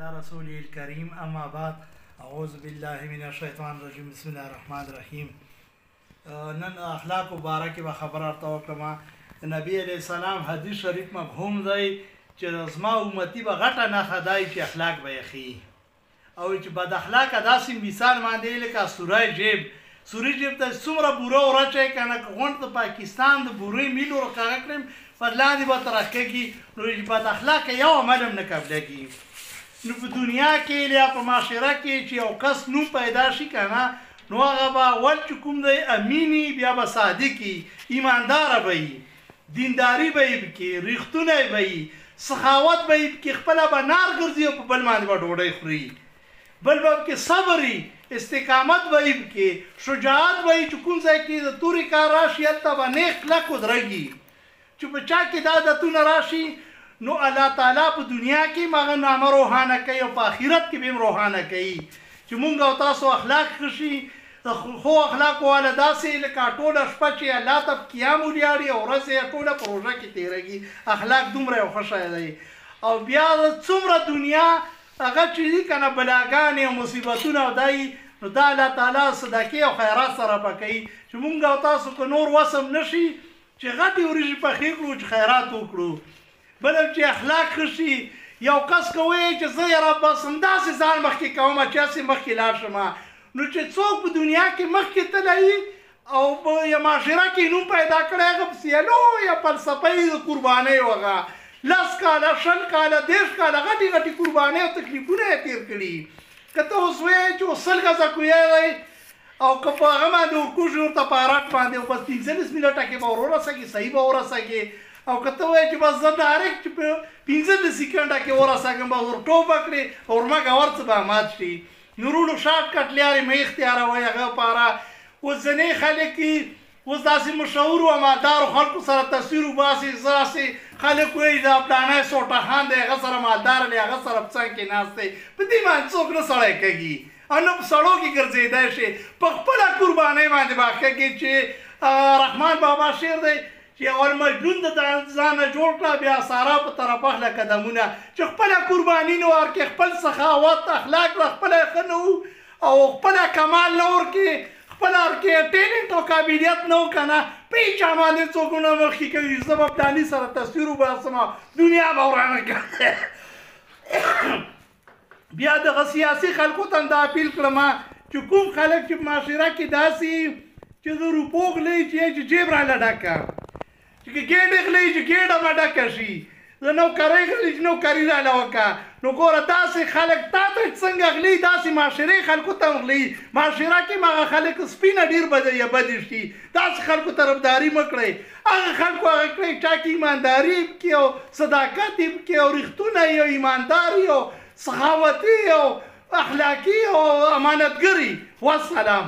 على رسوله الكريم اما بعد اعوذ بالله من الشیطان الرجیم بسم الله الرحمن الرحیم. نن اخلاق مبارک به خبر ارته وکړم. نبی علیہ السلام حدیث شریف مفهوم دی چې زما امتی به غټه نه خدای چې اخلاق به یخي او چې بد اخلاق داسې مثال باندې لکه سوري جیب ته څومره بوره ورچې کنه غونډ د پاکستان د بورې میلو راکاږه کړم فلاندې به ترکېږي نو بد اخلاق یو عمل هم نه قبلېږي. نو په دنیا کې یا په معاشره کې چې یو کس نوم پیدا شي کنه نو هغه به اول چې کوم دی امینی بیا به صادقي ایمانداره به وي دینداري به یې پکې ریښتونی به وي سخاوت به یې پکې خپله به نار ګرځي او په بل باندې به ډوډۍ خوري بل به پکې صبر استقامت به یې پکې شجاعت به یې چې کوم ځای کې د تورې کار راشي هلته به نیک کلک ودرېږي چې په چا کې دا عادتونه راشي نو الله تعالی په دنیا کې هغه نامه روښانه کوي او په آخرت کې به هم روښانه کوي چې مونږ او تاسو اخلاق ښه شي خو اخلاق والا داسې لکه ټوله شپه چې الله ته قیام ولیاړي او ورځ یې ټوله په روژه کې تېرېږي اخلاق دومره یو ښه شی دی. او بیا څومره دنیا هغه چې دي که نه بلاګانې او مصیبتونه او دای نو دا الله تعالی صدقې او خیرات سره به کوي چې مونږ او تاسو که نور وسم نه شي چې غټې وریژې پخې کړو چې خیرات وکړو بل چې اخلاق ښه شي یو کس کوی چې زه یاره بس همداسې ځان مخکې کوم چې هسې مخکې لاړ شم نو چې څوک په دنیا کې مخکې تللی او په یو معاشره کې نوم پیدا کړی هغه پسې یې لویه فلسفه یې د قربانۍ هغه 10 کاله 20 کاله 10 کاله غټې غټې قربانۍ او تکلیفونه یې تېر کړي که ته اوس وایې چې اوس 100 غزه کوی دی او که په هغه باندې ورکوژ ورته په هراټ باندې او بس 15 منټه کې به ورسېږي صحیح به ورسېږي او که ته وایې چې بس زه ډایرکټ چې په 15 سیکنډه کې ورسېږم به ور ټوپه کړې او ورمګه ورڅه به مات شي نو وروڼو شارټ کټ لارې مه اختیاروئ هغه لپاره اوس ځینې خلک اوس داسې مشهورو او مالدارو خلکو سره تصویر وباسي داسې خلک وایي دا پلانی سوټه خان دی هغه سره مالدار دی هغه سره په څنګ کې ناست دی په دې باندې څوک نه سړی کږي او نه په سړو کې ګرځېدی شي په خپله قربانۍ باندې به کږي چې رحمان بابا شعر دی چې اول مجنون د ځانه جوړ کړه بیا سارا په طرف اخله قدمونه چې خپله قرباني نه ورکړې خپل سخاوت اخلاق له خپله ښه نه وو او خپله کمال نه ورکړې خپله ورکې ټیلنټ او قابلیت نه و که نه په هېچا باندې څوک نه مخکې کوي زه به پلاني سره تصویر وباسم دنیا به ورانه کړې بیا دغه سیاسي خلکو ته دا اپیل کړم چې کوم خلک چې په معاشره کې داسې چې د روپو غلې چې جیب راله ډکه چې ګېډې غلې چې ګېډه به ډکه شي د نوکرۍ غلې چې نوکري راله وکړه نو ګوره داسې خلک تا ته څنګه غلي داسې معاشرې خلکو ته غلي معاشره کې هم هغه خلک سپینه ډېر بدې شي داسې خلکو طرفداري مه کړئ هغه خلکو هغه کړئ چا کې ایمانداري پکې او صداقت یې پکې او ریښتونه او ایمانداري او سخاوتي او اخلاقي او امانتګري والسلام.